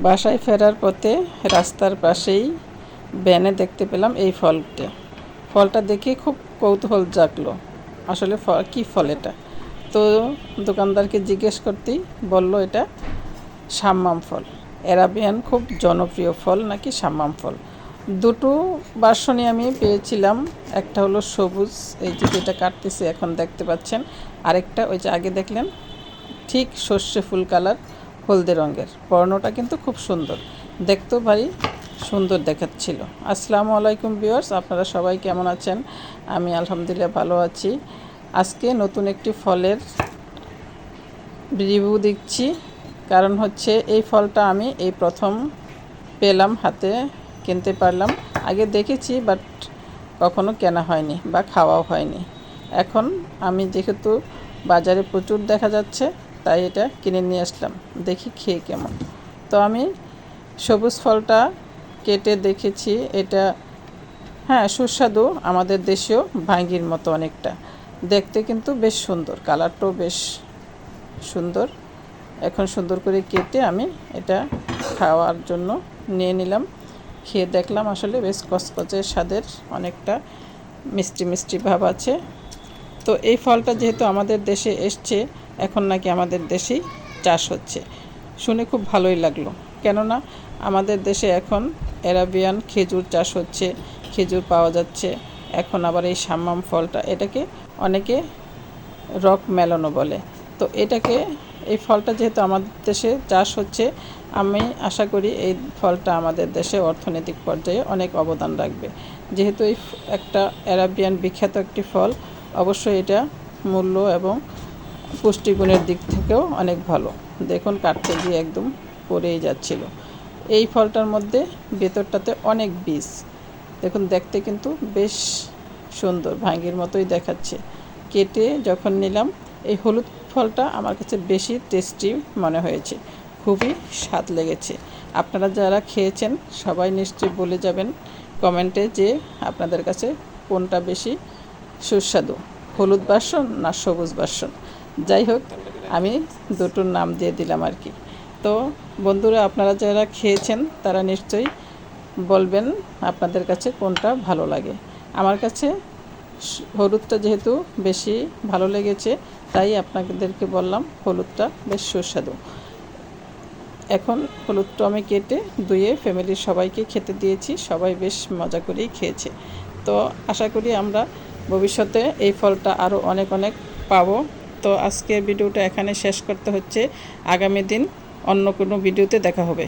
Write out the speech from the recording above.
বাসায় ফেরার পথে রাস্তার পাশেই ভ্যানে দেখতে পেলাম এই ফলটা দেখে খুব কৌতূহল জাগলো। আসলে কী ফল এটা? তো দোকানদারকে জিজ্ঞেস করতেই বলল এটা সাম্মাম ফল। অ্যারাবিয়ান খুব জনপ্রিয় ফল নাকি সাম্মাম ফল। দুটো ভার্সনই আমি পেয়েছিলাম। একটা হলো সবুজ, এই যে যেটা কাটতেছে এখন দেখতে পাচ্ছেন, আরেকটা ওই যে আগে দেখলেন ঠিক সর্ষে ফুল কালার হলদে রঙের। বর্ণটা কিন্তু খুব সুন্দর, দেখতেও ভারী সুন্দর দেখাচ্ছিল। আসসালামু আলাইকুম ভিউয়ার্স, আপনারা সবাই কেমন আছেন? আমি আলহামদুলিল্লাহ ভালো আছি। আজকে নতুন একটি ফলের রিভিউ দিচ্ছি, কারণ হচ্ছে এই ফলটা আমি এই প্রথম পেলাম, হাতে কিনতে পারলাম। আগে দেখেছি বাট কখনো কেনা হয়নি বা খাওয়াও হয়নি। এখন আমি যেহেতু বাজারে প্রচুর দেখা যাচ্ছে তাই এটা কিনে নিয়ে আসলাম, দেখি খেয়ে কেমন। তো আমি সবুজ ফলটা কেটে দেখেছি, এটা হ্যাঁ সুস্বাদু, আমাদের দেশীয় ভাঙ্গির মতো অনেকটা দেখতে, কিন্তু বেশ সুন্দর, কালারটাও বেশ সুন্দর। এখন সুন্দর করে কেটে আমি এটা খাওয়ার জন্য নিয়ে নিলাম। খেয়ে দেখলাম আসলে বেশ কচকচে স্বাদের, অনেকটা মিষ্টি মিষ্টি ভাব আছে। তো এই ফলটা যেহেতু আমাদের দেশে এসছে, এখন নাকি আমাদের দেশেই চাষ হচ্ছে, শুনে খুব ভালোই লাগলো। কেননা আমাদের দেশে এখন অ্যারাবিয়ান খেজুর চাষ হচ্ছে, খেজুর পাওয়া যাচ্ছে। এখন আবার এই সাম্মাম ফলটা, এটাকে অনেকে রক মেলনও বলে। তো এই ফলটা যেহেতু আমাদের দেশে চাষ হচ্ছে, আমি আশা করি এই ফলটা আমাদের দেশে অর্থনৈতিক পর্যায়ে অনেক অবদান রাখবে। যেহেতু এই একটা অ্যারাবিয়ান বিখ্যাত একটি ফল, অবশ্যই এটা মূল্য এবং পুষ্টিগুণের দিক থেকেও অনেক ভালো। দেখুন কাটতে গিয়ে একদম পড়েই যাচ্ছিল। এই ফলটার মধ্যে ভেতরটাতে অনেক বীজ, দেখুন দেখতে কিন্তু বেশ সুন্দর, ভাঙ্গির মতোই দেখাচ্ছে। কেটে যখন নিলাম, এই হলুদ ফলটা আমার কাছে বেশি টেস্টি মনে হয়েছে, খুবই স্বাদ লেগেছে। আপনারা যারা খেয়েছেন সবাই নিশ্চয়ই বলে যাবেন কমেন্টে যে আপনাদের কাছে কোনটা বেশি সুস্বাদু, হলুদ ভার্সন না সবুজ ভার্সন। যাই হোক, আমি দুটোর নাম দিয়ে দিলাম আর কি। তো বন্ধুরা, আপনারা যারা খেয়েছেন তারা নিশ্চয়ই বলবেন আপনাদের কাছে কোনটা ভালো লাগে। আমার কাছে হলুদটা যেহেতু বেশি ভালো লেগেছে, তাই আপনাদেরকে বললাম হলুদটা বেশ সুস্বাদু। এখন হলুদটা আমি কেটে ধুয়ে ফ্যামিলির সবাইকে খেতে দিয়েছি, সবাই বেশ মজা করেই খেয়েছে। তো আশা করি আমরা ভবিষ্যতে এই ফলটা আরও অনেক অনেক পাবো। তো আজকের ভিডিওটা এখানে শেষ করতে হচ্ছে, আগামী দিন অন্য কোনো ভিডিওতে দেখা হবে।